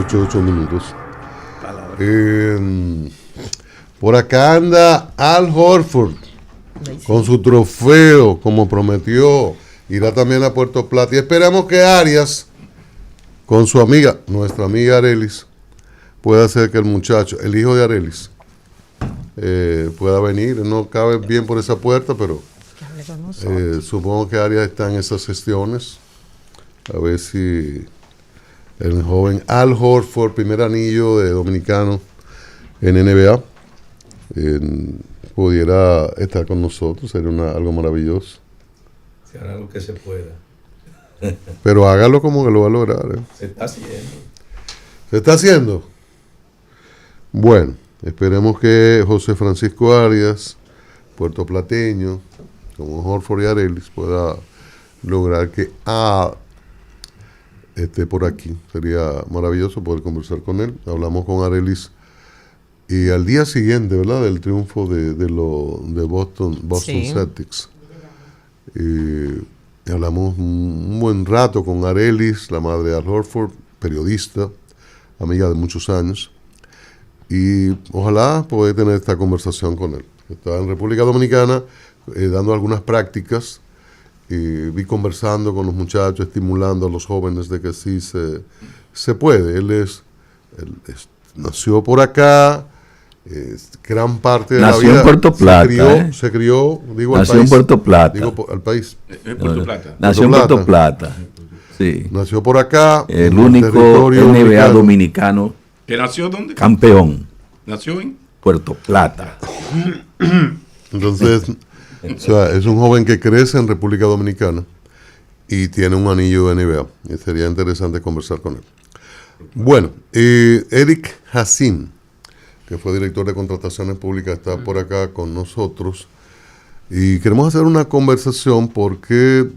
8, 8 minutos. Por acá anda Al Horford con su trofeo, como prometió. Irá también a Puerto Plata. Y esperamos que Arias, con su amiga, nuestra amiga Arelis, pueda hacer que el muchacho, el hijo de Arelis, pueda venir. No cabe bien por esa puerta, pero supongo que Arias está en esas gestiones. A ver si el joven Al Horford, primer anillo de dominicano en NBA, pudiera estar con nosotros. Sería algo maravilloso. Se hará lo que se pueda. Pero hágalo como que lo va a lograr. Se está haciendo. ¿Se está haciendo? Bueno, esperemos que José Francisco Arias, puertoplateño, como Horford y Arelis, pueda lograr que esté por aquí. Sería maravilloso poder conversar con él. Hablamos con Arelis y al día siguiente, ¿verdad?, del triunfo de Boston sí. Celtics. Y hablamos un buen rato con Arelis, la madre de Al Horford, periodista, amiga de muchos años. Y ojalá poder tener esta conversación con él. Está en República Dominicana dando algunas prácticas. Y vi conversando con los muchachos, estimulando a los jóvenes de que sí se puede. Él nació por acá, gran parte de nació la vida. En Puerto Plata, se crió, digo, nació al país. En Puerto Plata. Digo, al país. En Puerto Plata. Nació en Puerto Plata. Sí. Nació por acá. El único NBA dominicano. ¿Que nació dónde? Campeón. ¿Nació en? Puerto Plata. Entonces, o sea, es un joven que crece en República Dominicana y tiene un anillo de NBA. Y sería interesante conversar con él. Bueno, Eric Hassim, que fue director de contrataciones públicas, está por acá con nosotros. Y queremos hacer una conversación porque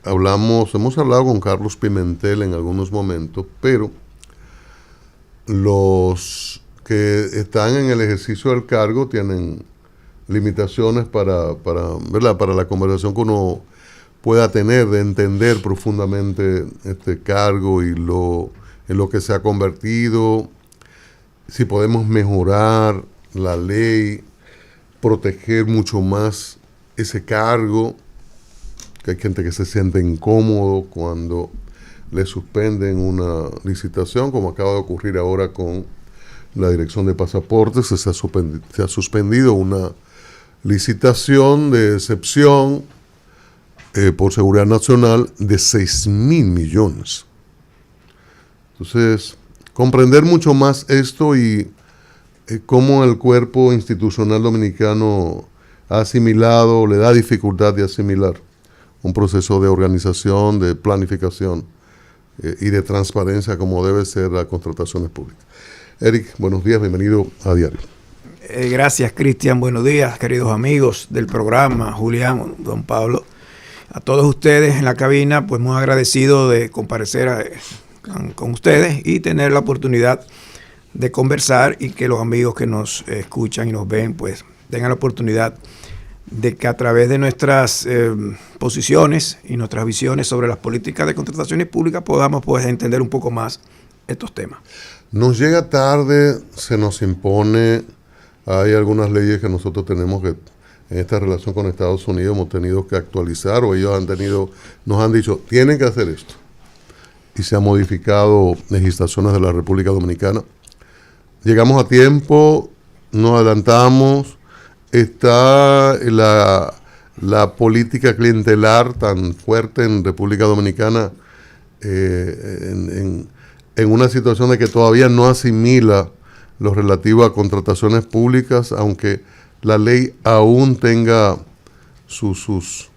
hemos hablado con Carlos Pimentel en algunos momentos, pero los que están en el ejercicio del cargo tienen limitaciones para la conversación que uno pueda tener, de entender profundamente este cargo y en lo que se ha convertido, si podemos mejorar la ley, proteger mucho más ese cargo, que hay gente que se siente incómodo cuando le suspenden una licitación, como acaba de ocurrir ahora con la Dirección de Pasaportes. Se ha suspendido una licitación de excepción por seguridad nacional de 6,000 millones. Entonces, comprender mucho más esto y cómo el cuerpo institucional dominicano ha asimilado, le da dificultad de asimilar un proceso de organización, de planificación y de transparencia como debe ser las contrataciones públicas. Eric, buenos días, bienvenido a Diario. Gracias, Cristian. Buenos días, queridos amigos del programa, Julián, don Pablo. A todos ustedes en la cabina, pues muy agradecido de comparecer con ustedes y tener la oportunidad de conversar y que los amigos que nos escuchan y nos ven, pues tengan la oportunidad de que a través de nuestras posiciones y nuestras visiones sobre las políticas de contrataciones públicas podamos pues entender un poco más estos temas. Nos llega tarde, se nos impone, hay algunas leyes que nosotros tenemos que, en esta relación con Estados Unidos, hemos tenido que actualizar, o ellos nos han dicho, tienen que hacer esto. Y se han modificado legislaciones de la República Dominicana. Llegamos a tiempo, nos adelantamos, está la política clientelar tan fuerte en República Dominicana, en una situación de que todavía no asimila lo relativo a contrataciones públicas, aunque la ley aún tenga sus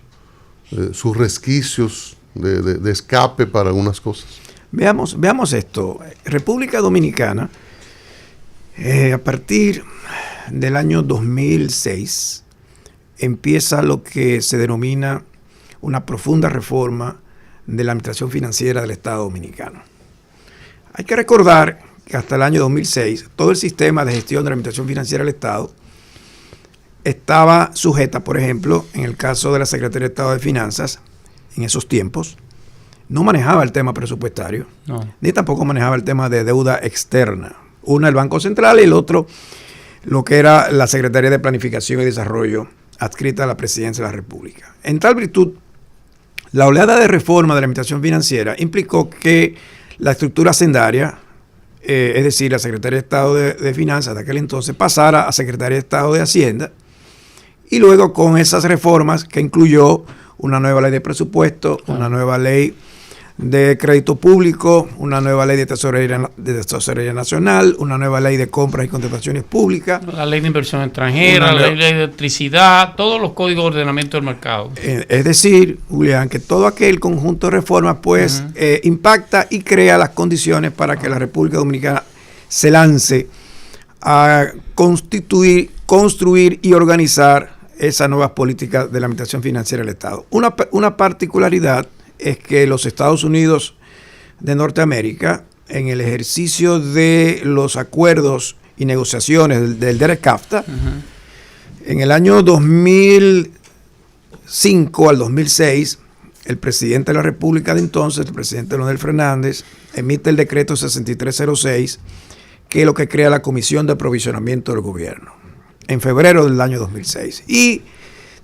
resquicios de escape para algunas cosas. Veamos esto. República Dominicana, a partir del año 2006, empieza lo que se denomina una profunda reforma de la administración financiera del Estado Dominicano. Hay que recordar que hasta el año 2006 todo el sistema de gestión de la administración financiera del Estado estaba sujeta, por ejemplo, en el caso de la Secretaría de Estado de Finanzas, en esos tiempos, no manejaba el tema presupuestario, No. ni tampoco manejaba el tema de deuda externa. Una el Banco Central y el otro lo que era la Secretaría de Planificación y Desarrollo adscrita a la Presidencia de la República. En tal virtud, la oleada de reforma de la administración financiera implicó que la estructura hacendaria, es decir, la Secretaría de Estado de Finanzas de aquel entonces, pasara a Secretaría de Estado de Hacienda, y luego con esas reformas que incluyó una nueva ley de presupuesto, una nueva ley de crédito público, una nueva ley de tesorería nacional, una nueva ley de compras y contrataciones públicas. La ley de inversión extranjera, la ley de electricidad, todos los códigos de ordenamiento del mercado. Es decir, Julián, que todo aquel conjunto de reformas pues impacta y crea las condiciones para que la República Dominicana se lance a construir y organizar esas nuevas políticas de la administración financiera del Estado. Una particularidad es que los Estados Unidos de Norteamérica, en el ejercicio de los acuerdos y negociaciones del DERECAFTA, en el año 2005 al 2006, el presidente de la República de entonces, el presidente Leonel Fernández, emite el decreto 6306, que es lo que crea la Comisión de Aprovisionamiento del Gobierno, en febrero del año 2006. Y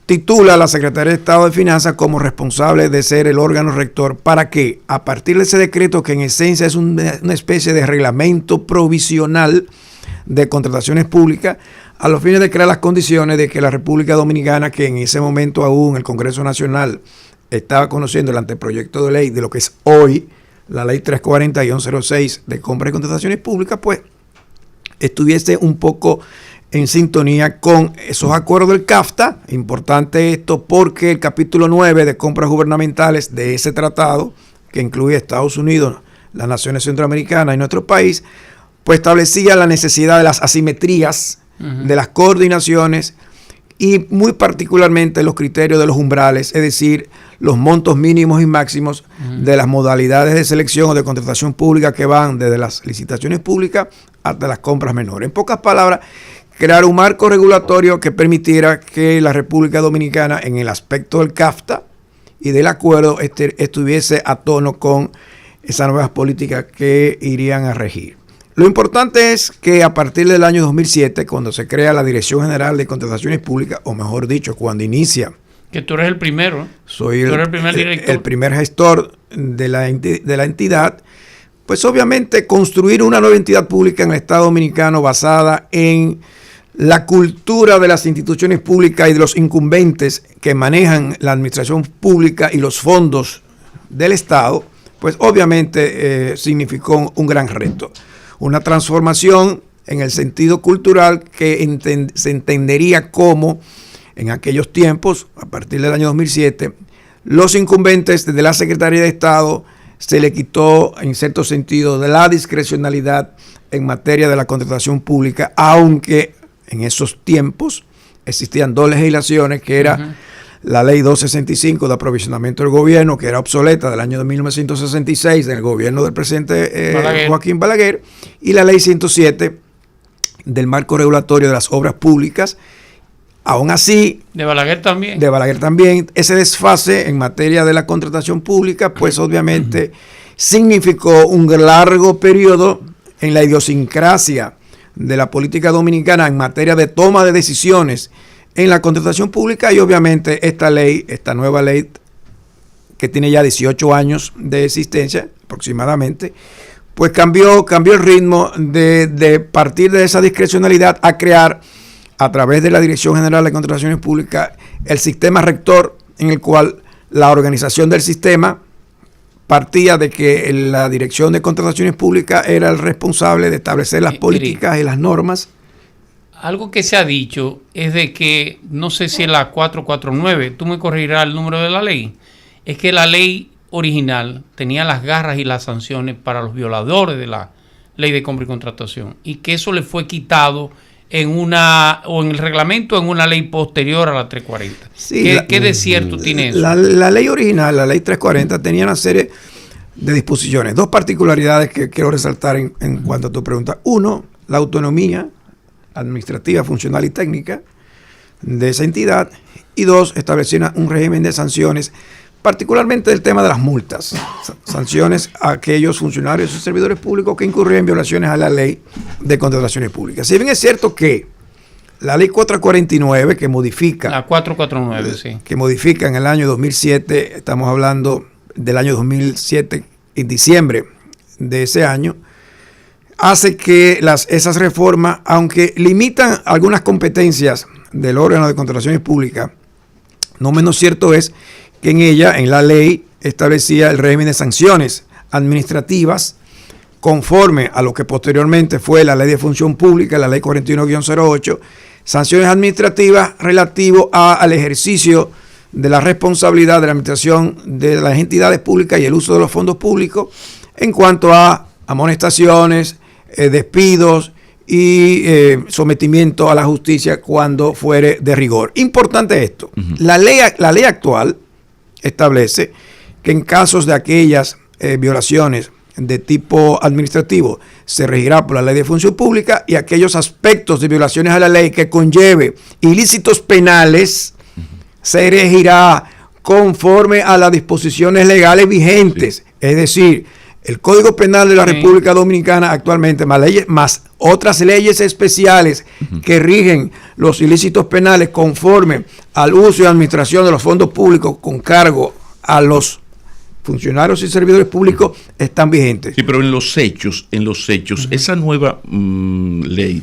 titula a la Secretaría de Estado de Finanzas como responsable de ser el órgano rector para que, a partir de ese decreto, que en esencia es una especie de reglamento provisional de contrataciones públicas, a los fines de crear las condiciones de que la República Dominicana, que en ese momento aún el Congreso Nacional estaba conociendo el anteproyecto de ley de lo que es hoy la Ley 340-06 de compras y contrataciones públicas, pues estuviese un poco en sintonía con esos acuerdos del CAFTA. Importante esto porque el capítulo 9 de compras gubernamentales de ese tratado, que incluye Estados Unidos, las naciones centroamericanas y nuestro país, pues establecía la necesidad de las asimetrías, de las coordinaciones y muy particularmente los criterios de los umbrales, es decir, los montos mínimos y máximos de las modalidades de selección o de contratación pública que van desde las licitaciones públicas hasta las compras menores. En pocas palabras, crear un marco regulatorio que permitiera que la República Dominicana, en el aspecto del CAFTA y del acuerdo, estuviese a tono con esas nuevas políticas que irían a regir. Lo importante es que a partir del año 2007, cuando se crea la Dirección General de Contrataciones Públicas, o mejor dicho, cuando inicia. Que tú eres el primero. Soy tú eres el primer director. El primer gestor de la entidad. Pues obviamente construir una nueva entidad pública en el Estado Dominicano basada en la cultura de las instituciones públicas y de los incumbentes que manejan la administración pública y los fondos del Estado, pues obviamente significó un gran reto. Una transformación en el sentido cultural que se entendería como en aquellos tiempos, a partir del año 2007, los incumbentes de la Secretaría de Estado se le quitó en cierto sentido de la discrecionalidad en materia de la contratación pública, aunque en esos tiempos existían dos legislaciones, que era la Ley 265 de aprovisionamiento del gobierno, que era obsoleta del año de 1966 en el gobierno del presidente Joaquín Balaguer, y la Ley 107 del marco regulatorio de las obras públicas. Aún así, de Balaguer también. De Balaguer también. Ese desfase en materia de la contratación pública, pues obviamente significó un largo periodo en la idiosincrasia de la política dominicana en materia de toma de decisiones en la contratación pública, y obviamente esta nueva ley, que tiene ya 18 años de existencia aproximadamente, pues cambió el ritmo de partir de esa discrecionalidad a crear, a través de la Dirección General de Contrataciones Públicas, el sistema rector, en el cual la organización del sistema partía de que la Dirección de Contrataciones Públicas era el responsable de establecer las políticas y las normas. Algo que se ha dicho es de que, no sé si es la 449, tú me corregirás el número de la ley, es que la ley original tenía las garras y las sanciones para los violadores de la ley de compra y contratación, y que eso le fue quitado en el reglamento, en una ley posterior a la 340. Sí, ¿Qué desierto tiene eso? La ley original, la ley 340, tenía una serie de disposiciones. Dos particularidades que quiero resaltar en cuanto a tu pregunta. Uno, la autonomía administrativa, funcional y técnica de esa entidad. Y dos, establecía un régimen de sanciones particularmente del tema de las multas, sanciones a aquellos funcionarios y servidores públicos que incurrían en violaciones a la ley de contrataciones públicas. Si bien es cierto que la ley 449 que modifica... La 449, sí. Que modifica en el año 2007, estamos hablando del año 2007, en diciembre de ese año, hace que esas reformas, aunque limitan algunas competencias del órgano de contrataciones públicas, no menos cierto es que en ella, en la ley, establecía el régimen de sanciones administrativas conforme a lo que posteriormente fue la ley de función pública, la ley 41-08, sanciones administrativas relativo al ejercicio de la responsabilidad de la administración de las entidades públicas y el uso de los fondos públicos en cuanto a amonestaciones, despidos y sometimiento a la justicia cuando fuere de rigor. Importante esto. Uh-huh. La ley actual establece que en casos de aquellas violaciones de tipo administrativo se regirá por la ley de función pública, y aquellos aspectos de violaciones a la ley que conlleve ilícitos penales se regirá conforme a las disposiciones legales vigentes. Sí. Es decir, el Código Penal de la República Dominicana actualmente, más otras leyes especiales que rigen los ilícitos penales conforme al uso y administración de los fondos públicos con cargo a los funcionarios y servidores públicos, están vigentes. Sí, pero en los hechos, esa nueva ley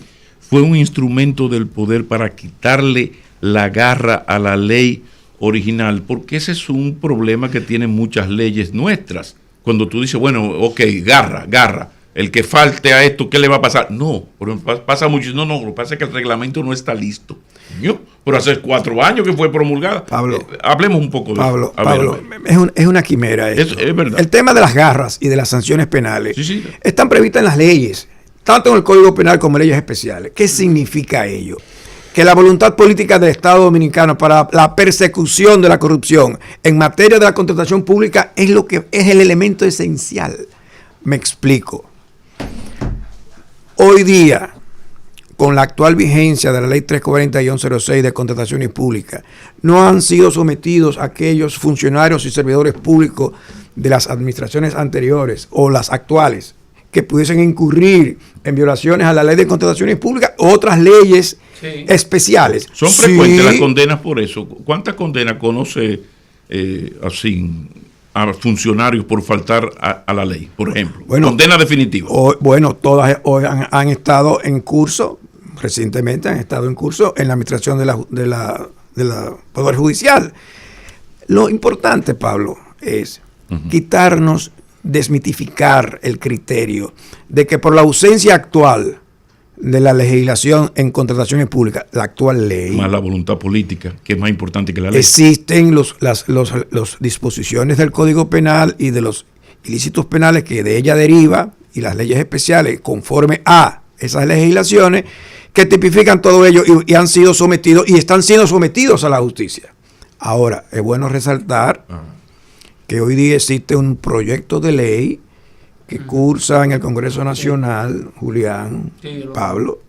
fue un instrumento del poder para quitarle la garra a la ley original, porque ese es un problema que tienen muchas leyes nuestras. Cuando tú dices, bueno, ok, garra, el que falte a esto, ¿qué le va a pasar? No, pero pasa mucho. No, lo que pasa es que el reglamento no está listo. Pero hace 4 años que fue promulgada. Pablo, hablemos un poco de eso. Pablo, es una quimera esto. Es verdad. El tema de las garras y de las sanciones penales sí. están previstas en las leyes, tanto en el Código Penal como en leyes especiales. ¿Qué significa ello? Que la voluntad política del Estado Dominicano para la persecución de la corrupción en materia de la contratación pública es lo que es el elemento esencial. Me explico. Hoy día, con la actual vigencia de la ley 340-06 de contrataciones públicas, no han sido sometidos aquellos funcionarios y servidores públicos de las administraciones anteriores o las actuales que pudiesen incurrir en violaciones a la ley de contrataciones públicas u otras leyes especiales. Son frecuentes las condenas por eso. ¿Cuántas condenas conoce así a funcionarios por faltar a la ley, por ejemplo? Condena definitiva. Todas hoy han estado en curso, recientemente han estado en curso en la administración de la Poder Judicial. Lo importante, Pablo, es quitarnos, desmitificar el criterio de que por la ausencia actual de la legislación en contrataciones públicas, la actual ley, más la voluntad política, que es más importante que la ley, existen las disposiciones del Código Penal y de los ilícitos penales que de ella deriva, y las leyes especiales conforme a esas legislaciones que tipifican todo ello y han sido sometidos y están siendo sometidos a la justicia. Ahora, es bueno resaltar que hoy día existe un proyecto de ley que cursa en el Congreso Nacional, Julián, Pablo,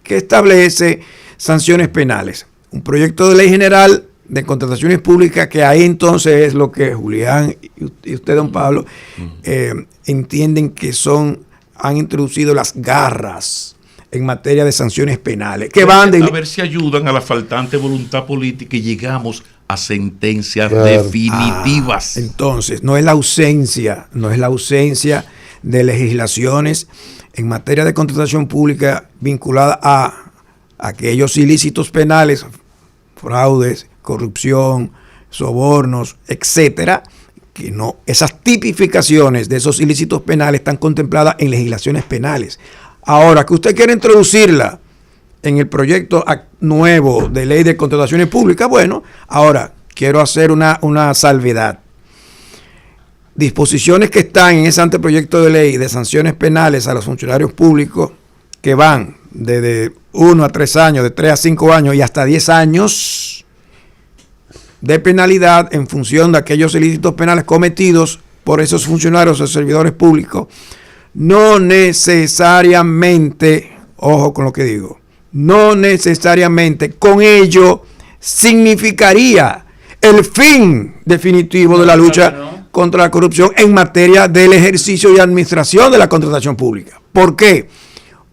que establece sanciones penales. Un proyecto de ley general de contrataciones públicas, que ahí entonces es lo que Julián y usted, don Pablo, entienden que han introducido las garras en materia de sanciones penales, que van de... A ver si ayudan a la faltante voluntad política y llegamos a sentencias definitivas. Entonces, no es la ausencia de legislaciones en materia de contratación pública vinculada a aquellos ilícitos penales, fraudes, corrupción, sobornos, etcétera, que no, esas tipificaciones de esos ilícitos penales están contempladas en legislaciones penales. Ahora, que usted quiere introducirla en el proyecto nuevo de ley de contrataciones públicas, bueno, ahora quiero hacer una salvedad. Disposiciones que están en ese anteproyecto de ley de sanciones penales a los funcionarios públicos, que van desde 1 a 3 años, de 3 a 5 años y hasta 10 años de penalidad en función de aquellos ilícitos penales cometidos por esos funcionarios o servidores públicos, no necesariamente, ojo con lo que digo, no necesariamente con ello significaría el fin definitivo de la lucha contra la corrupción en materia del ejercicio y administración de la contratación pública. ¿Por qué?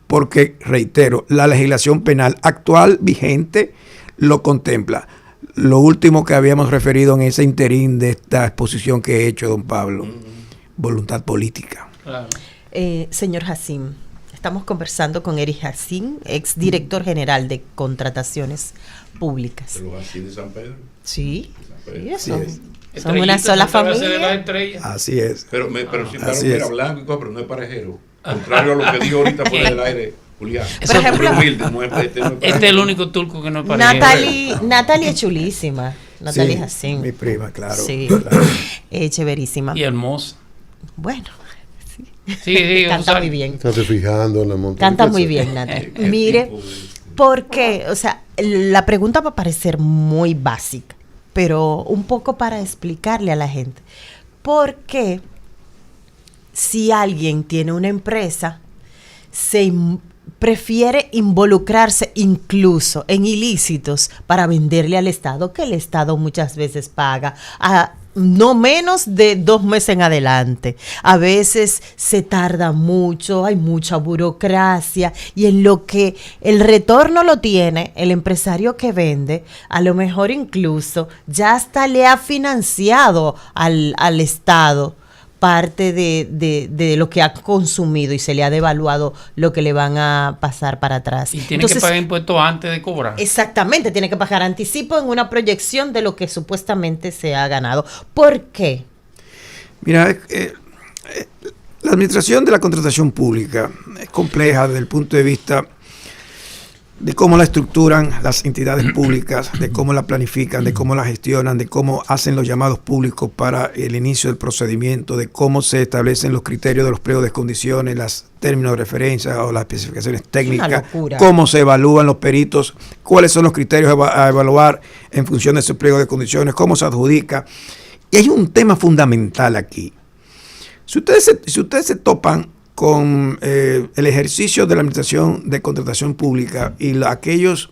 Porque, reitero, la legislación penal actual vigente lo contempla. Lo último que habíamos referido en ese interín de esta exposición que he hecho, don Pablo, voluntad política. Claro. Señor Hassim, estamos conversando con Eric Hassim, exdirector general de Contrataciones Públicas. ¿Pero así de San Pedro? Sí, sí, eso. Sí, Son una sola familia. Así es. Pero si claro Así que era es. blanco y todo, pero no es parejero. Contrario a lo que dijo ahorita fuera del aire, Julián. Por ejemplo, humilde, no es Este es el único turco que no es parejero. Natalie es chulísima. Natalie Sí, Hassim. mi prima, claro. Sí, claro. chéverísima. Y hermosa. Bueno, Sí, canta muy bien. Estás fijando en la montaña. Canta muy bien, Natalie. Mire, porque, o sea, la pregunta va a parecer muy básica, pero un poco para explicarle a la gente. ¿Por qué si alguien tiene una empresa, prefiere involucrarse incluso en ilícitos para venderle al Estado, que el Estado muchas veces paga a no menos de 2 meses en adelante? A veces se tarda mucho, hay mucha burocracia, y en lo que el retorno lo tiene el empresario que vende, a lo mejor incluso ya hasta le ha financiado al Estado parte de lo que ha consumido y se le ha devaluado lo que le van a pasar para atrás. Y tiene que pagar impuestos antes de cobrar. Exactamente, tiene que pagar anticipo en una proyección de lo que supuestamente se ha ganado. ¿Por qué? Mira, la administración de la contratación pública es compleja desde el punto de vista de cómo la estructuran las entidades públicas, de cómo la planifican, de cómo la gestionan, de cómo hacen los llamados públicos para el inicio del procedimiento, de cómo se establecen los criterios de los pliegos de condiciones, los términos de referencia o las especificaciones técnicas, cómo se evalúan los peritos, cuáles son los criterios a evaluar en función de esos pliegos de condiciones, cómo se adjudica. Y hay un tema fundamental aquí. Si ustedes se topan con el ejercicio de la administración de contratación pública y aquellos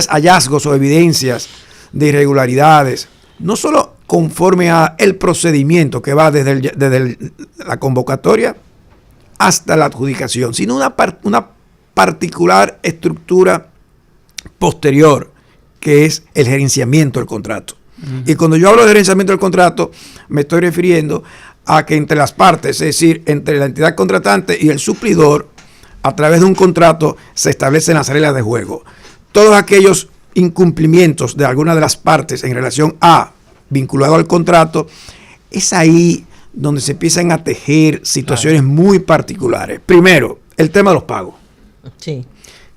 hallazgos o evidencias de irregularidades, no solo conforme a el procedimiento que va desde la convocatoria hasta la adjudicación, sino una particular estructura posterior, que es el gerenciamiento del contrato. Y cuando yo hablo de gerenciamiento del contrato, me estoy refiriendo a que entre las partes, es decir, entre la entidad contratante y el suplidor, a través de un contrato se establecen las reglas de juego. Todos aquellos incumplimientos de alguna de las partes en relación a vinculado al contrato, es ahí donde se empiezan a tejer situaciones muy particulares. Primero, el tema de los pagos. Sí.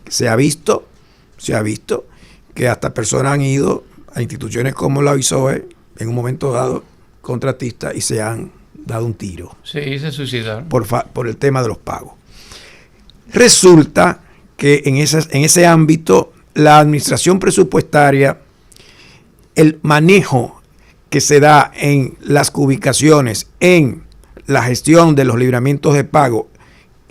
Se ha visto que hasta personas han ido a instituciones como la OISOE, en un momento dado, contratistas, y se han dado un tiro. Sí, se suicidaron. Por el tema de los pagos. Resulta que en ese ámbito, la administración presupuestaria, el manejo que se da en las ubicaciones, en la gestión de los libramientos de pago,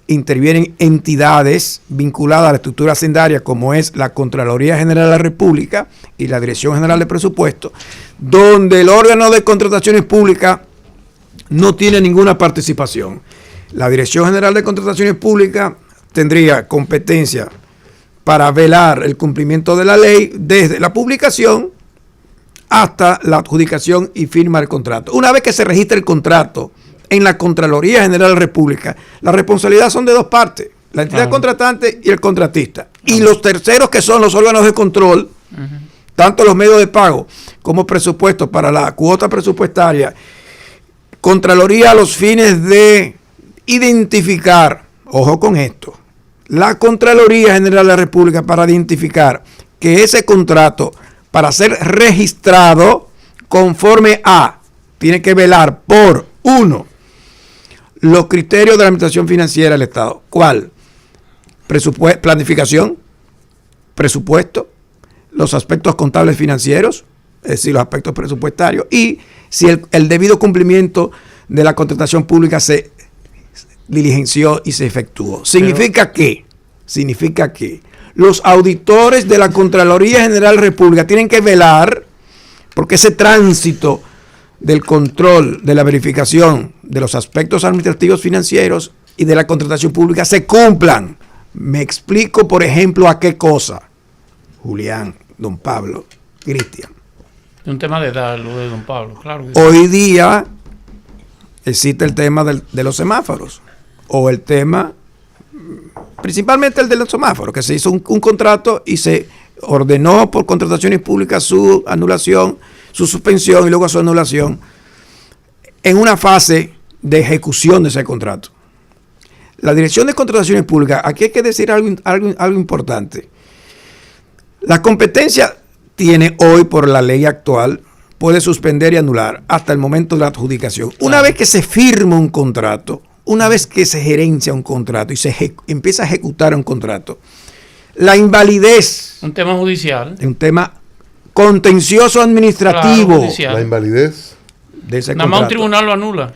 intervienen entidades vinculadas a la estructura hacendaria, como es la Contraloría General de la República y la Dirección General de Presupuesto, donde el órgano de contrataciones públicas no tiene ninguna participación. La Dirección General de Contrataciones Públicas tendría competencia para velar el cumplimiento de la ley desde la publicación hasta la adjudicación y firma del contrato. Una vez que se registra el contrato en la Contraloría General de la República, la responsabilidad son de dos partes, la entidad contratante y el contratista. Y los terceros, que son los órganos de control, tanto los medios de pago como presupuesto para la cuota presupuestaria, Contraloría a los fines de identificar, ojo con esto, la Contraloría General de la República para identificar que ese contrato, para ser registrado conforme a, tiene que velar por, uno, los criterios de la administración financiera del Estado. ¿Cuál? Planificación, presupuesto, los aspectos contables financieros, es decir, los aspectos presupuestarios, y si el debido cumplimiento de la contratación pública se diligenció y se efectuó. Significa que los auditores de la Contraloría General de la República tienen que velar porque ese tránsito del control, de la verificación de los aspectos administrativos financieros y de la contratación pública se cumplan. Me explico, por ejemplo, a qué cosa. Julián, don Pablo, Cristian. Es un tema de edad, lo de don Pablo, claro. Que Hoy día existe el tema de los semáforos, o el tema, principalmente el de los semáforos, que se hizo un contrato y se ordenó por contrataciones públicas su anulación, su suspensión y luego su anulación en una fase de ejecución de ese contrato. La Dirección de Contrataciones Públicas, aquí hay que decir algo importante. La competencia tiene hoy, por la ley actual, puede suspender y anular hasta el momento de la adjudicación. Claro. Una vez que se firma un contrato, una vez que se gerencia un contrato y se empieza a ejecutar un contrato, la invalidez... Un tema judicial. Un tema contencioso administrativo. Claro, la invalidez de ese nada contrato. más un tribunal lo anula.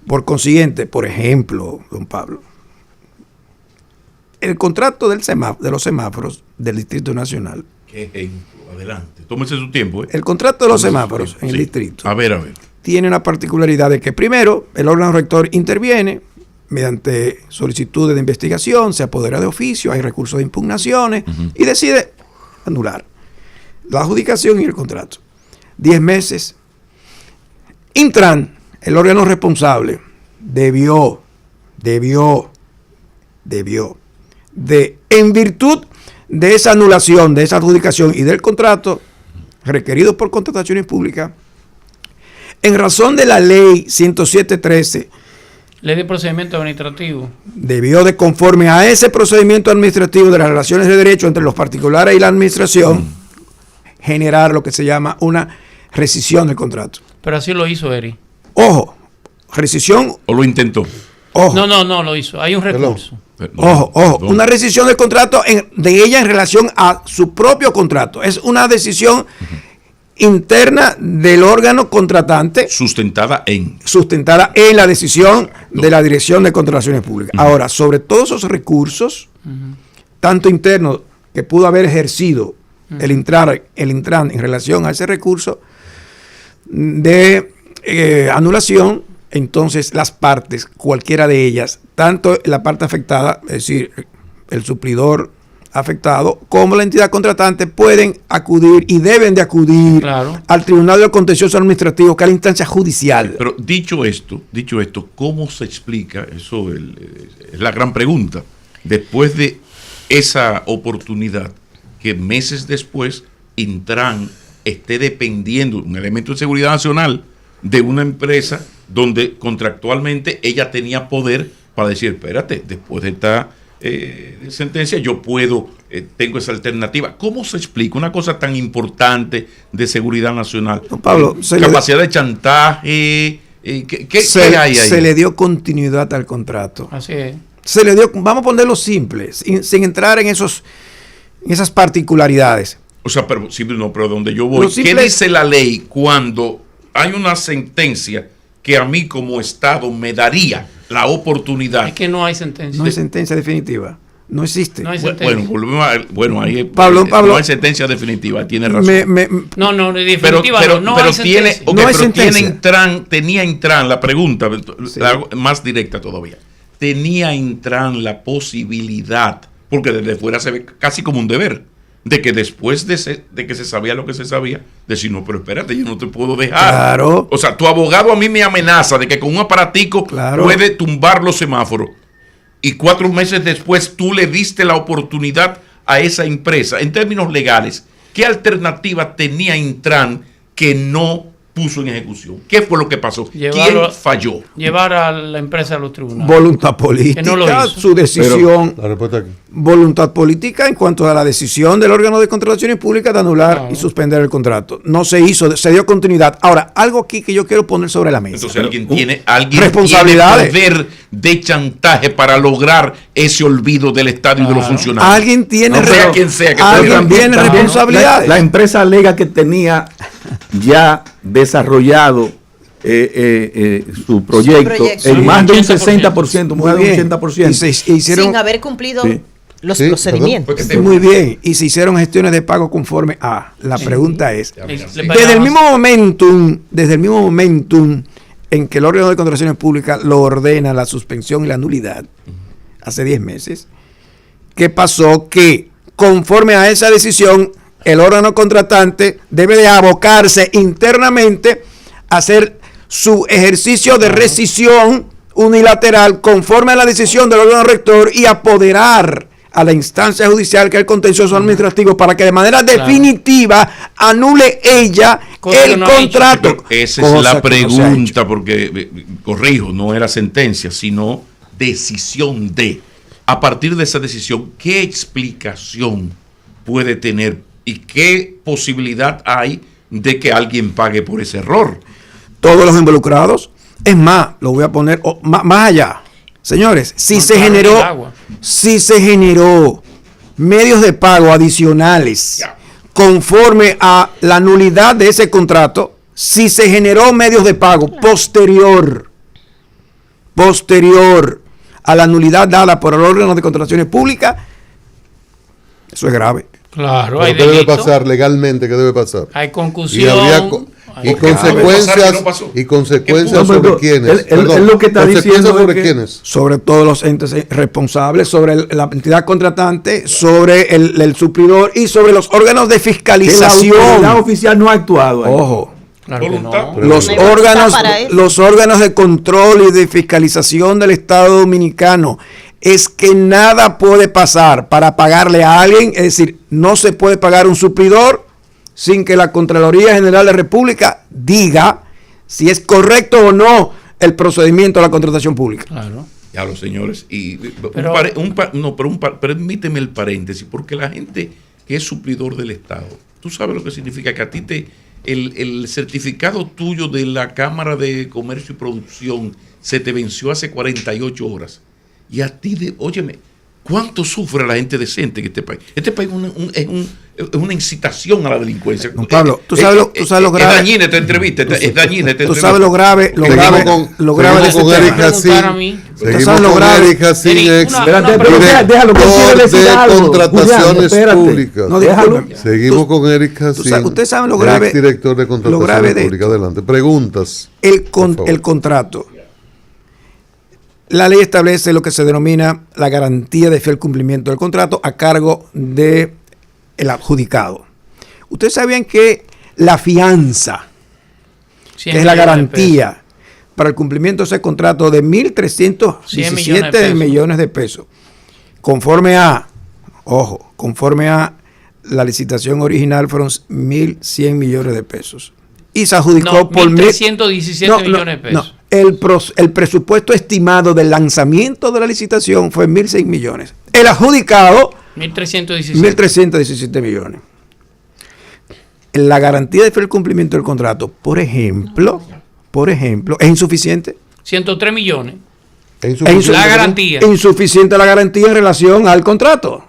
Por consiguiente, por ejemplo, don Pablo, el contrato de los semáforos del Distrito Nacional. ¿Qué ejemplo? Adelante. Tómese su tiempo. El contrato de los semáforos en el distrito. A ver. Tiene una particularidad de que primero el órgano rector interviene mediante solicitudes de investigación, se apodera de oficio, hay recursos de impugnaciones y decide anular la adjudicación y el contrato. 10 meses. Intran, el órgano responsable, debió en virtud de esa anulación, de esa adjudicación y del contrato requerido por contrataciones públicas, en razón de la ley 107.13, ley de procedimiento administrativo, debió de, conforme a ese procedimiento administrativo de las relaciones de derecho entre los particulares y la administración, generar lo que se llama una rescisión del contrato. Pero así lo hizo Eri. Ojo, rescisión. ¿O lo intentó? Ojo. No lo hizo. Hay un recurso. Ojo, una rescisión del contrato de ella en relación a su propio contrato. Es una decisión interna del órgano contratante. Sustentada en la decisión de la Dirección de Contrataciones Públicas. Ahora, sobre todos esos recursos, tanto internos que pudo haber ejercido el Intran en relación a ese recurso de anulación, entonces las partes, cualquiera de ellas, tanto la parte afectada, es decir, el suplidor afectado, como la entidad contratante, pueden acudir y deben de acudir al Tribunal de Contencioso Administrativo, que es la instancia judicial. Pero dicho esto, ¿cómo se explica? Eso es la gran pregunta. Después de esa oportunidad, que meses después Intran esté dependiendo, un elemento de seguridad nacional, de una empresa donde contractualmente ella tenía poder para decir, espérate, después de esta sentencia yo puedo, tengo esa alternativa. ¿Cómo se explica una cosa tan importante de seguridad nacional? No, Pablo, capacidad de chantaje, ¿qué hay ahí? Se le dio continuidad al contrato. Así es. Se le dio, vamos a ponerlo simple, sin entrar en esas particularidades. O sea, pero donde yo voy, ¿qué dice la ley cuando hay una sentencia que a mí como Estado me daría la oportunidad? Es que no hay sentencia. No hay sentencia definitiva. No existe. No hay sentencia. Bueno, ahí Pablo, no hay sentencia definitiva, tiene razón. No, definitiva no hay sentencia. Tenía Intran, la pregunta, la hago más directa todavía. Tenía Intran la posibilidad, porque desde fuera se ve casi como un deber, de que después de que se sabía lo que se sabía, decir, no, pero espérate, yo no te puedo dejar. Claro. O sea, tu abogado a mí me amenaza de que con un aparatico puede tumbar los semáforos. Y 4 meses después tú le diste la oportunidad a esa empresa. En términos legales, ¿qué alternativa tenía Intran que no puso en ejecución? ¿Qué fue lo que pasó? ¿Quién falló? Llevar a la empresa a los tribunales. Voluntad política, no lo hizo. Su decisión. La respuesta aquí. Voluntad política en cuanto a la decisión del órgano de contrataciones públicas de anular y suspender el contrato. No se hizo, se dio continuidad. Ahora, algo aquí que yo quiero poner sobre la mesa. Entonces alguien tiene poder de chantaje para lograr ese olvido del Estado y de los funcionarios. Alguien tiene, tiene responsabilidades. La empresa alega que tenía ya desarrollado su proyecto en más de un 60%, más de un 80%. Sin haber cumplido los Sí, procedimientos. Muy bien. Y se hicieron gestiones de pago conforme a. La pregunta es, Le desde el mismo momentum en que el órgano de contrataciones públicas lo ordena la suspensión y la nulidad, hace 10 meses, ¿qué pasó? Que conforme a esa decisión, el órgano contratante debe de abocarse internamente a hacer su ejercicio de rescisión unilateral conforme a la decisión del órgano rector y apoderar a la instancia judicial, que es el contencioso administrativo, para que de manera definitiva anule ella el contrato. Pero esa es la pregunta, porque, corrijo, no era sentencia, sino decisión de. A partir de esa decisión, ¿qué explicación puede tener y qué posibilidad hay de que alguien pague por ese error? Todos los involucrados. Es más, lo voy a poner más allá. Señores, si se generó medios de pago adicionales conforme a la nulidad de ese contrato, si se generó medios de pago posterior a la nulidad dada por el órgano de contrataciones públicas, eso es grave. Claro, ¿Qué debe pasar legalmente? ¿Qué debe pasar? Hay concusión. Y consecuencias sobre quiénes. Él lo que está diciendo sobre es que quiénes. Sobre todos los entes responsables, sobre la entidad contratante, sobre el suplidor y sobre los órganos de fiscalización. La autoridad oficial no ha actuado ahí. Ojo. Claro que no. Los órganos de control y de fiscalización del Estado Dominicano. Es que nada puede pasar para pagarle a alguien, es decir, no se puede pagar un suplidor sin que la Contraloría General de la República diga si es correcto o no el procedimiento de la contratación pública. Claro. Ya los señores, permíteme el paréntesis, porque la gente que es suplidor del Estado, tú sabes lo que significa que a ti el certificado tuyo de la Cámara de Comercio y Producción se te venció hace 48 horas. Y a ti, óyeme, ¿cuánto sufre la gente decente en este país? Este país es una incitación a la delincuencia. Don Pablo, tú sabes lo grave. Es dañina esta entrevista, es dañina esta entrevista. Tú sabes lo grave de ese tema. Seguimos con Eric Jacín, déjalo, de contrataciones públicas. No, déjalo. Seguimos con Eric Jacín. Ustedes saben lo grave. Director de contrataciones públicas. Adelante. Preguntas. El contrato. La ley establece lo que se denomina la garantía de fiel cumplimiento del contrato a cargo del adjudicado. Ustedes sabían que la fianza, que es la garantía para el cumplimiento de ese contrato de 1.317 millones de pesos, conforme a la licitación original fueron 1.100 millones de pesos. Y se adjudicó por 1.317 millones de pesos. El presupuesto estimado del lanzamiento de la licitación fue 1.100 millones. El adjudicado, 1.317 millones. La garantía de fiel cumplimiento del contrato, por ejemplo, ¿es insuficiente? 103 millones. La garantía. Insuficiente la garantía en relación al contrato.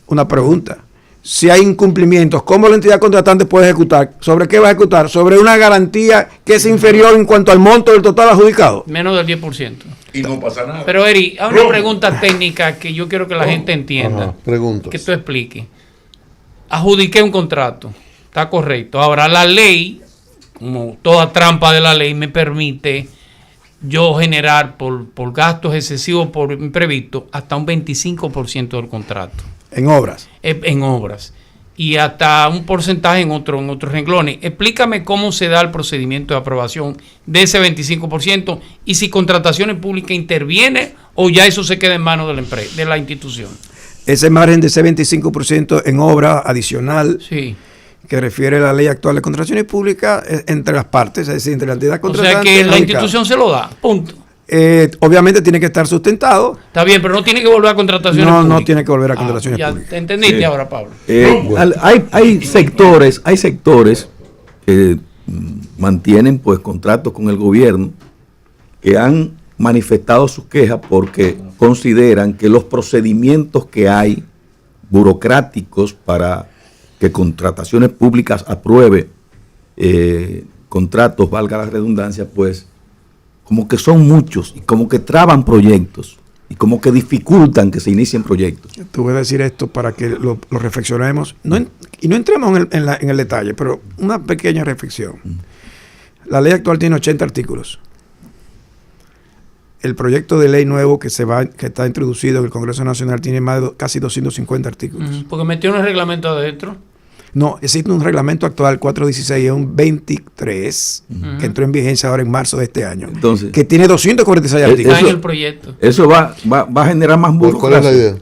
Una pregunta. Si hay incumplimientos, ¿cómo la entidad contratante puede ejecutar? ¿Sobre qué va a ejecutar? ¿Sobre una garantía que es inferior en cuanto al monto del total adjudicado? Menos del 10%. Y no pasa nada. Pero Eri, hay una pregunta técnica que yo quiero que la gente entienda. Preguntas. Que tú expliques. Adjudiqué un contrato. Está correcto. Ahora la ley, como toda trampa de la ley, me permite yo generar por gastos excesivos, por imprevisto, hasta un 25% del contrato. En obras. En obras. Y hasta un porcentaje en otros renglones. Explícame cómo se da el procedimiento de aprobación de ese 25% y si Contrataciones Públicas interviene o ya eso se queda en manos de la empresa, de la institución. Ese margen de ese 25% en obra adicional, sí, que refiere a la ley actual de contrataciones públicas entre las partes, es decir, entre la entidad contratante. O sea que la institución se lo da, punto. Obviamente tiene que estar sustentado. Está bien, pero no tiene que volver a contrataciones públicas. No tiene que volver a contrataciones públicas. ¿Ya entendiste ahora, Pablo? Hay sectores que mantienen pues contratos con el gobierno que han manifestado sus quejas porque consideran que los procedimientos que hay burocráticos para que Contrataciones Públicas apruebe contratos, valga la redundancia, pues como que son muchos y como que traban proyectos. y como que dificultan que se inicien proyectos. Te voy a decir esto para que lo reflexionemos y no entremos en el detalle, pero una pequeña reflexión. La ley actual tiene 80 artículos. El proyecto de ley nuevo que está introducido en el Congreso Nacional tiene casi 250 artículos. Porque metió un reglamento adentro. No, existe un reglamento actual 416, es un 23, que entró en vigencia ahora en marzo de este año. Entonces, que tiene 246 artículos. Está en el proyecto. Eso va a generar más burocracia. ¿Cuál es la idea?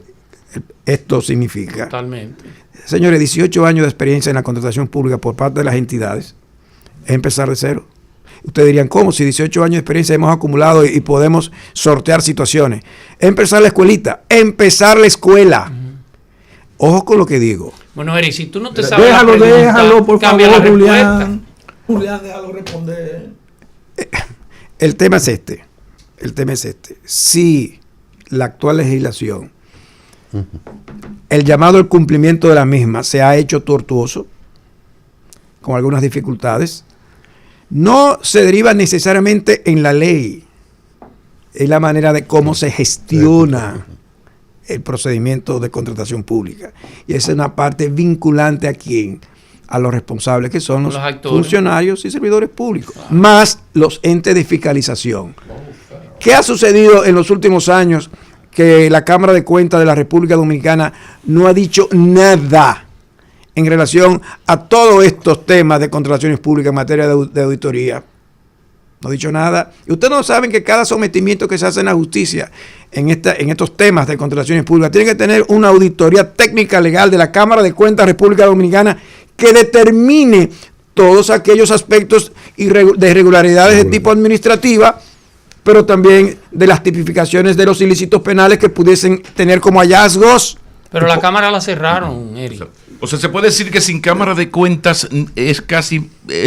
Esto significa, Totalmente. señores, 18 años de experiencia en la contratación pública por parte de las entidades, es empezar de cero. Ustedes dirían, ¿cómo? Si 18 años de experiencia hemos acumulado y podemos sortear situaciones. Empezar la escuelita, empezar la escuela. Ojo con lo que digo. Bueno, Eri, si tú no te sabes Déjalo, por cambia favor, la Julián. respuesta. Julián, déjalo responder. El tema es este. Si la actual legislación, el llamado al cumplimiento de la misma se ha hecho tortuoso, con algunas dificultades, no se deriva necesariamente en la ley, en la manera de cómo se gestiona el procedimiento de contratación pública. Y esa es una parte vinculante a quién, a los responsables que son los funcionarios y servidores públicos, más los entes de fiscalización. ¿Qué ha sucedido en los últimos años? Que la Cámara de Cuentas de la República Dominicana no ha dicho nada en relación a todos estos temas de contrataciones públicas en materia de auditoría. No ha dicho nada. Y ustedes no saben que cada sometimiento que se hace en la justicia en estos temas de contrataciones públicas tiene que tener una auditoría técnica legal de la Cámara de Cuentas de la República Dominicana que determine todos aquellos aspectos de irregularidades de tipo administrativa, pero también de las tipificaciones de los ilícitos penales que pudiesen tener como hallazgos. Pero la Cámara la cerraron, Eric. O sea, se puede decir que sin Cámara de Cuentas es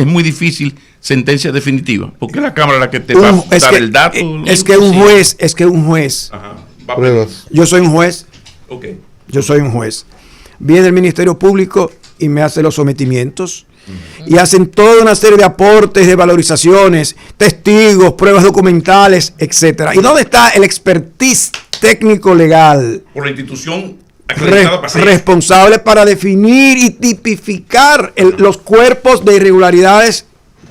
muy difícil sentencia definitiva, porque la Cámara es la que te va a dar el dato. Es que un juez. Ajá, Pruebas. Yo soy un juez. Okay. Yo soy un juez. Viene el Ministerio Público y me hace los sometimientos. Y hacen toda una serie de aportes, de valorizaciones, testigos, pruebas documentales, etcétera. ¿Y dónde está el expertise técnico legal? Por la institución acreditada para responsable para definir y tipificar los cuerpos de irregularidades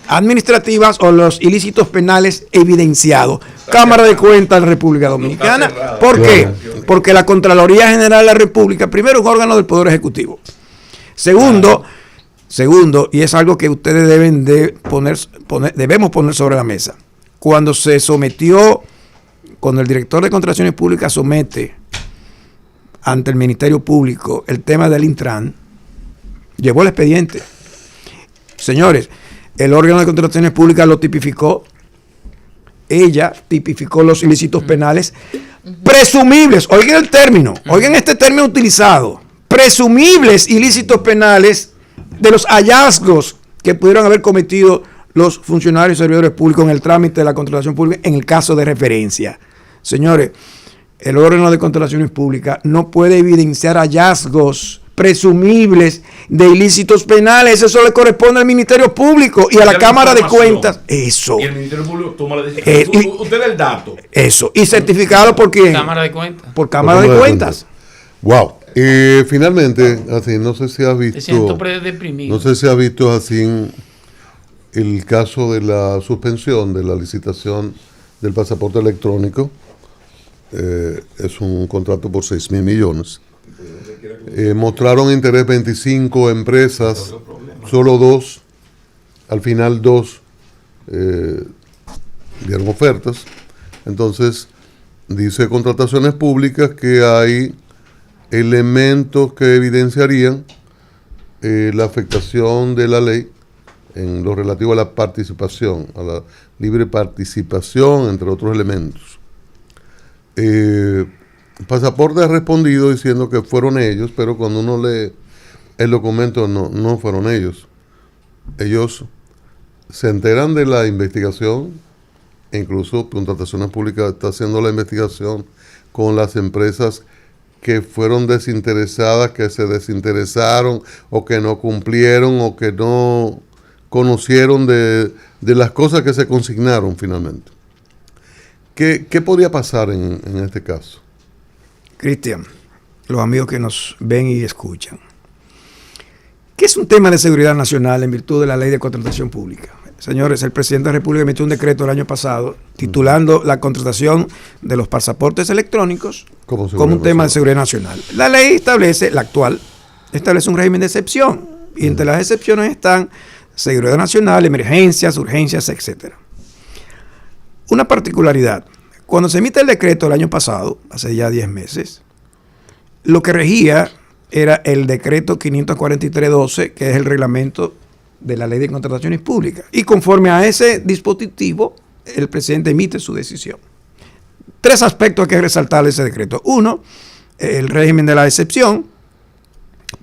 administrativas o los ilícitos penales evidenciados. Cámara de Cuentas de la República Dominicana. ¿Por qué? Porque la Contraloría General de la República, primero, es un órgano del Poder Ejecutivo. Segundo, y es algo que ustedes debemos poner sobre la mesa. Cuando el director de Contrataciones Públicas somete ante el Ministerio Público el tema del Intran, llevó el expediente. Señores, el órgano de Contrataciones Públicas lo tipificó. Ella tipificó los ilícitos penales presumibles. Oigan el término, oigan este término utilizado. Presumibles ilícitos penales de los hallazgos que pudieron haber cometido los funcionarios y servidores públicos en el trámite de la contratación pública en el caso de referencia. Señores, el órgano de contrataciones públicas no puede evidenciar hallazgos presumibles de ilícitos penales. Eso le corresponde al Ministerio Público y a la Cámara de Cuentas. Eso. Y el Ministerio Público toma la decisión. Usted da el dato. Eso. ¿Y certificado por quién? Cámara de Cuentas. Por Cámara de Cuentas. Wow. Finalmente, así, no sé si has visto. Me siento deprimido. No sé si has visto así el caso de la suspensión de la licitación del pasaporte electrónico. Es un contrato por 6.000 millones. Mostraron interés 25 empresas, solo 2, al final 2 dieron ofertas. Entonces, dice Contrataciones Públicas que hay elementos que evidenciarían la afectación de la ley en lo relativo a la participación, a la libre participación, entre otros elementos. Pasaporte ha respondido diciendo que fueron ellos, pero cuando uno lee el documento no fueron ellos. Ellos se enteran de la investigación, e incluso Contrataciones Públicas está haciendo la investigación con las empresas que fueron desinteresadas, que se desinteresaron o que no cumplieron o que no conocieron de las cosas que se consignaron finalmente. ¿Qué podría pasar en este caso? Cristian, los amigos que nos ven y escuchan, ¿qué es un tema de seguridad nacional en virtud de la ley de contratación pública? Señores, el presidente de la República emitió un decreto el año pasado titulando la contratación de los pasaportes electrónicos como un tema de seguridad nacional. La ley establece, la actual, establece un régimen de excepción y entre las excepciones están seguridad nacional, emergencias, urgencias, etc. Una particularidad, cuando se emite el decreto el año pasado, hace ya 10 meses, lo que regía era el decreto 543-12, que es el reglamento de la ley de contrataciones públicas. Y conforme a ese dispositivo, el presidente emite su decisión. 3 aspectos hay que resaltar de ese decreto. 1, el régimen de la excepción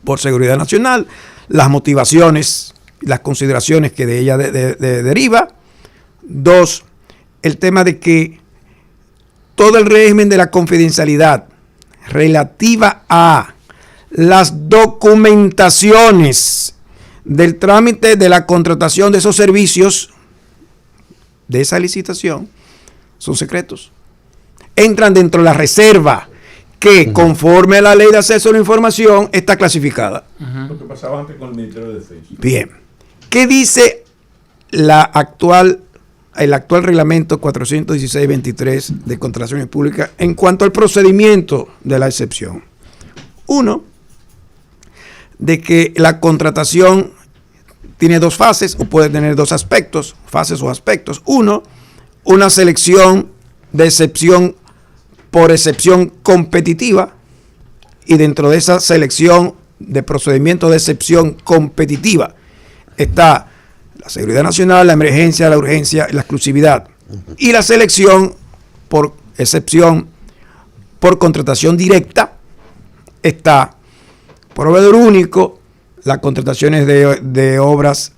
por seguridad nacional, las motivaciones, las consideraciones que de ella deriva. 2, el tema de que todo el régimen de la confidencialidad relativa a las documentaciones del trámite de la contratación de esos servicios, de esa licitación, son secretos. Entran dentro de la reserva que, conforme a la ley de acceso a la información, está clasificada. Lo que pasaba antes con el Ministerio de Defensa. Bien. ¿Qué dice el actual reglamento 416-23 de contrataciones públicas en cuanto al procedimiento de la excepción? 1, de que la contratación tiene 2 fases o puede tener 2 aspectos, fases o aspectos. 1, una selección de excepción por excepción competitiva, y dentro de esa selección de procedimiento de excepción competitiva está la seguridad nacional, la emergencia, la urgencia y la exclusividad. Y la selección por excepción por contratación directa está proveedor único, las contrataciones de obras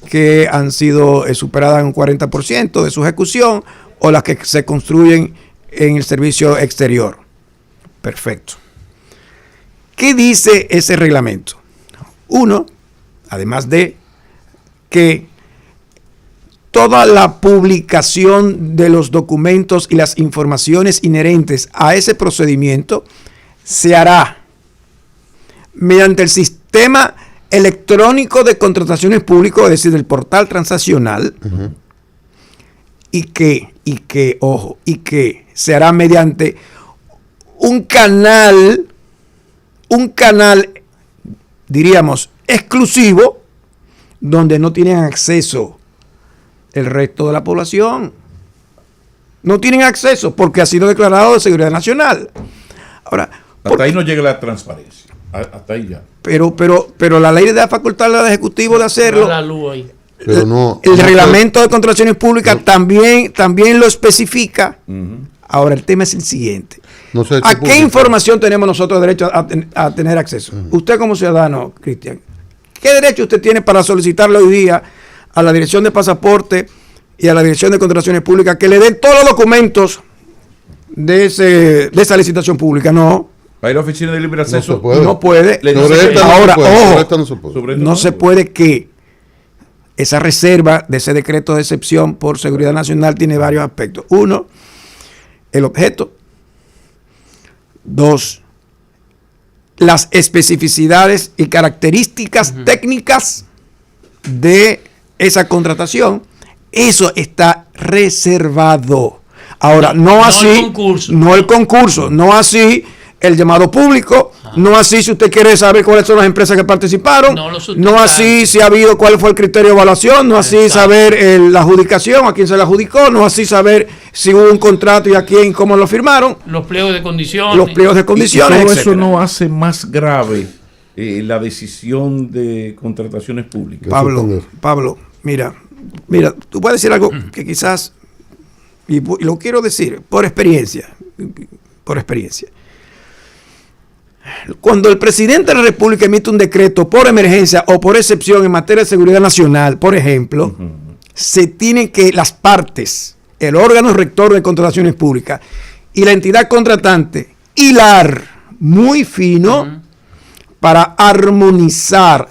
que han sido superadas en un 40% de su ejecución o las que se construyen en el servicio exterior. Perfecto. ¿Qué dice ese reglamento? 1, además de que toda la publicación de los documentos y las informaciones inherentes a ese procedimiento se hará mediante el sistema electrónico de contrataciones públicas, es decir, el portal transaccional, y que se hará mediante un canal, diríamos, exclusivo, donde no tienen acceso el resto de la población. No tienen acceso porque ha sido declarado de seguridad nacional. Ahora, hasta ahí no llega la transparencia. Hasta ahí ya. Pero la ley le da facultad al Ejecutivo de hacerlo. La luz ahí. Pero no, el reglamento de contrataciones públicas también lo especifica. Ahora, el tema es el siguiente. ¿A qué información tenemos nosotros derecho a tener acceso? Usted como ciudadano, Cristian, ¿qué derecho usted tiene para solicitarle hoy día a la Dirección de Pasaporte y a la Dirección de Contrataciones Públicas que le den todos los documentos de esa licitación pública? No. ¿Va a ir a la Oficina de Libre Acceso? No puede. Ahora, ojo, no se puede que esa reserva de ese decreto de excepción por seguridad nacional tiene varios aspectos. 1, el objeto. 2, las especificidades y características técnicas de esa contratación. Eso está reservado. Ahora, no así el concurso, no así el llamado público, no así si usted quiere saber cuáles son las empresas que participaron, no así si ha habido cuál fue el criterio de evaluación, no así saber la adjudicación, a quién se la adjudicó, no así saber si hubo un contrato y a quién, cómo lo firmaron. Los pliegos de condiciones. Los pliegos de condiciones, y todo eso no hace más grave la decisión de contrataciones públicas. Pablo, mira, tú puedes decir algo que quizás, y lo quiero decir por experiencia. Cuando el presidente de la República emite un decreto por emergencia o por excepción en materia de seguridad nacional, por ejemplo, se tienen que las partes, el órgano rector de contrataciones públicas y la entidad contratante, hilar muy fino para armonizar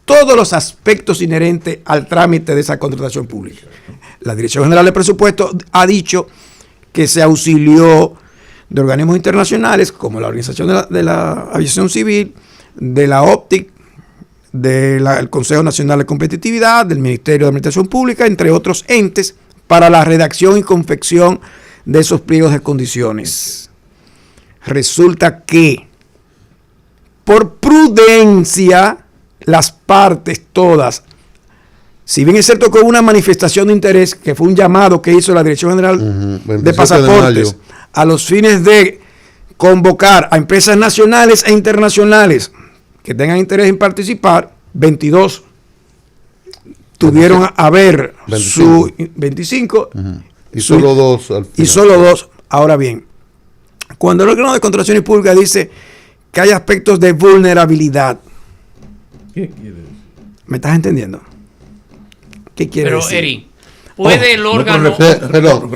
todos los aspectos inherentes al trámite de esa contratación pública. La Dirección General de Presupuesto ha dicho que se auxilió de organismos internacionales como la Organización de la Aviación Civil, de la OPTIC, del Consejo Nacional de Competitividad, del Ministerio de Administración Pública, entre otros entes, para la redacción y confección de esos pliegos de condiciones. Resulta que, por prudencia, las partes todas, si bien es cierto que hubo una manifestación de interés, que fue un llamado que hizo la Dirección General de Pasaportes a los fines de convocar a empresas nacionales e internacionales que tengan interés en participar, 22 tuvieron a ver 25 y solo 2 al final. Y solo 2. Ahora bien, cuando el órgano de contrataciones públicas dice que hay aspectos de vulnerabilidad, ¿Qué quiere decir? ¿me estás entendiendo? ¿Qué quiere Pero, decir? Eri, ¿puede el órgano... Perdón.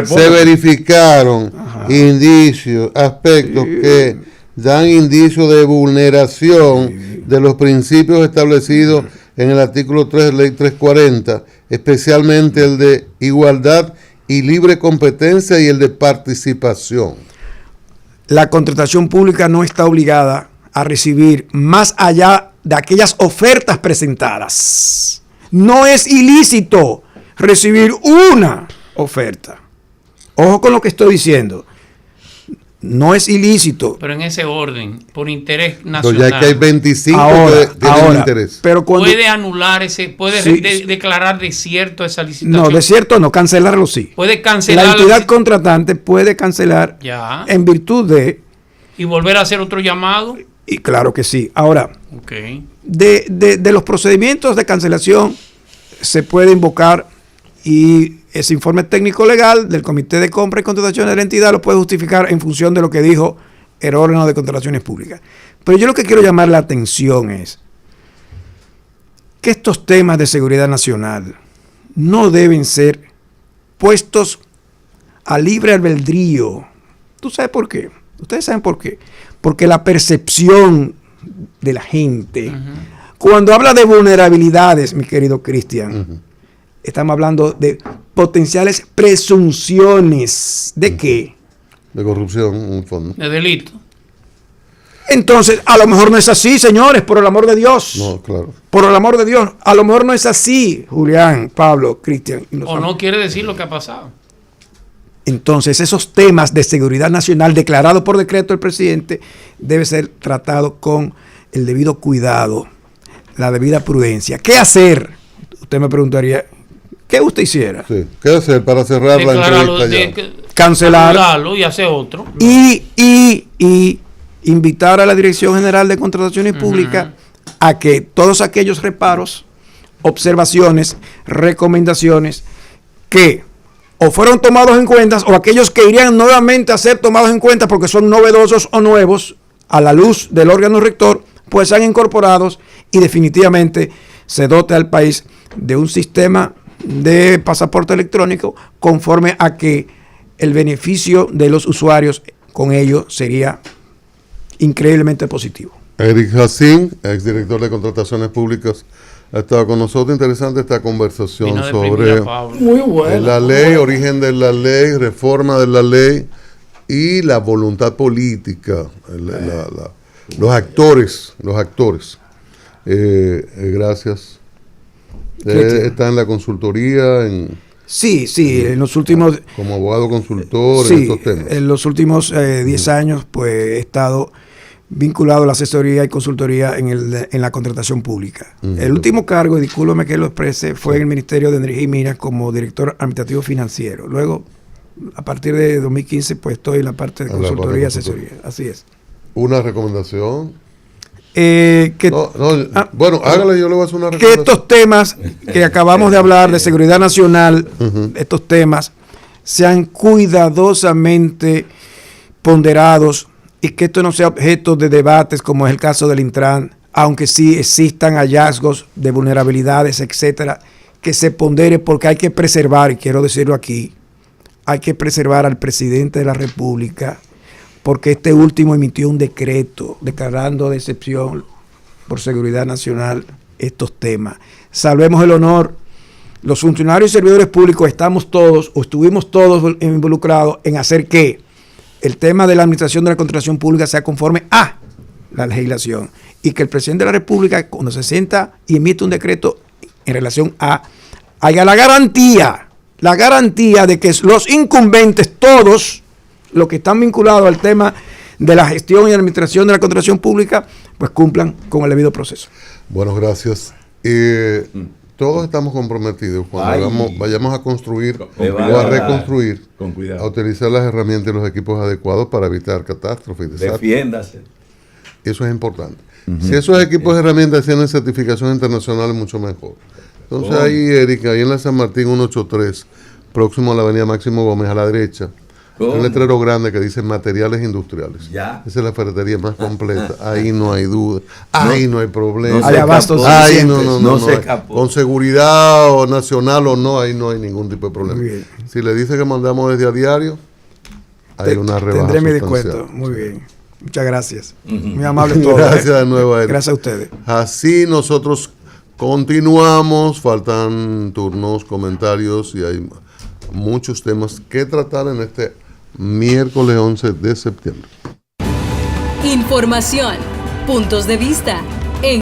Se verificaron indicios, aspectos que dan indicios de vulneración de los principios establecidos en el artículo 3 de Ley 340, especialmente el de igualdad y libre competencia y el de participación. La contratación pública no está obligada a recibir más allá de aquellas ofertas presentadas. No es ilícito recibir una oferta. Ojo con lo que estoy diciendo. No es ilícito. Pero en ese orden, por interés Entonces, nacional. ya que hay 25 Ahora, que tienen interés. Pero cuando, puede anular ese, puede Sí. declarar desierto esa licitación. no, desierto no, cancelarlo sí. Puede cancelar La entidad lic- contratante puede cancelar Ya. en virtud de, y volver a hacer otro llamado. y claro que sí. Ahora, Ok. de los procedimientos de cancelación se puede invocar, y ese informe técnico legal del Comité de Compra y Contratación de la entidad lo puede justificar en función de lo que dijo el órgano de contrataciones públicas. Pero yo lo que quiero llamar la atención es que estos temas de seguridad nacional no deben ser puestos a libre albedrío. ¿Tú sabes por qué? Ustedes saben por qué. Porque la percepción de la gente, cuando habla de vulnerabilidades, mi querido Cristian, estamos hablando de potenciales presunciones. ¿De qué? De corrupción, en un fondo. De delito. Entonces, a lo mejor no es así, señores, por el amor de Dios. No, claro. Por el amor de Dios, a lo mejor no es así, Julián, Pablo, Cristian. y O nosotros. no quiere decir lo que ha pasado. Entonces, esos temas de seguridad nacional declarados por decreto del presidente debe ser tratado con el debido cuidado, la debida prudencia. ¿Qué hacer? Usted me preguntaría, ¿qué usted hiciera? Sí. ¿Qué hacer para cerrar la Declararlo, entrevista ya? Cancelar anularlo y hacer otro. y invitar a la Dirección General de Contrataciones Públicas a que todos aquellos reparos, observaciones, recomendaciones que o fueron tomados en cuenta o aquellos que irían nuevamente a ser tomados en cuenta porque son novedosos o nuevos a la luz del órgano rector, pues sean incorporados y definitivamente se dote al país de un sistema de pasaporte electrónico conforme a que el beneficio de los usuarios con ello sería increíblemente positivo. Eric Jacín, exdirector de Contrataciones Públicas, ha estado con nosotros. Interesante esta conversación Vino de sobre primera, Pablo. Muy bueno. la ley, origen de la ley, reforma de la ley y la voluntad política, los actores. Gracias. Está en la consultoría, Sí, en los últimos... como abogado consultor en Sí, estos temas. en los últimos 10 años pues he estado vinculado a la asesoría y consultoría en la contratación pública. El último cargo, y discúlpeme que lo exprese, fue en el Ministerio de Energía y Minas como director administrativo financiero. Luego, a partir de 2015, pues estoy en la parte de consultoría y asesoría. Así es. Una recomendación. Que Bueno, hágale, yo le voy a hacer una que recomendación. estos temas que acabamos de hablar de seguridad nacional, estos temas sean cuidadosamente ponderados y que esto no sea objeto de debates como es el caso del Intran, aunque sí existan hallazgos de vulnerabilidades, etcétera, que se pondere porque hay que preservar, y quiero decirlo aquí, hay que preservar al presidente de la República, porque este último emitió un decreto declarando de excepción por seguridad nacional estos temas. Salvemos el honor los funcionarios y servidores públicos estamos todos o estuvimos todos involucrados en hacer que el tema de la administración de la contratación pública sea conforme a la legislación y que el presidente de la República, cuando se sienta y emite un decreto en relación a, haya la garantía de que los incumbentes, todos los que están vinculados al tema de la gestión y administración de la contratación pública, pues cumplan con el debido proceso. Bueno, gracias. Todos estamos comprometidos cuando vayamos a construir o a reconstruir, con cuidado, a utilizar las herramientas y los equipos adecuados para evitar catástrofes. Defiéndase. Eso es importante. Si esos equipos y herramientas tienen certificación internacional, es mucho mejor. Entonces ahí, Erika, ahí en la San Martín 183, próximo a la avenida Máximo Gómez, a la derecha, hay un letrero grande que dice materiales industriales. Ya. Esa es la ferretería más completa. Ahí no hay duda. Ahí no hay problema. Hay abastos ahí suficientes. no se escapó. Con seguridad o nacional o no, ahí no hay ningún tipo de problema. Si le dice que mandamos desde a diario, hay una rebaja. Tendré mi descuento. Muy bien. Muchas gracias. Muy amable todo. Gracias de nuevo, Erika. Gracias a ustedes. Así nosotros continuamos. Faltan turnos, comentarios y hay muchos temas que tratar en este miércoles 11 de septiembre. Información, puntos de vista,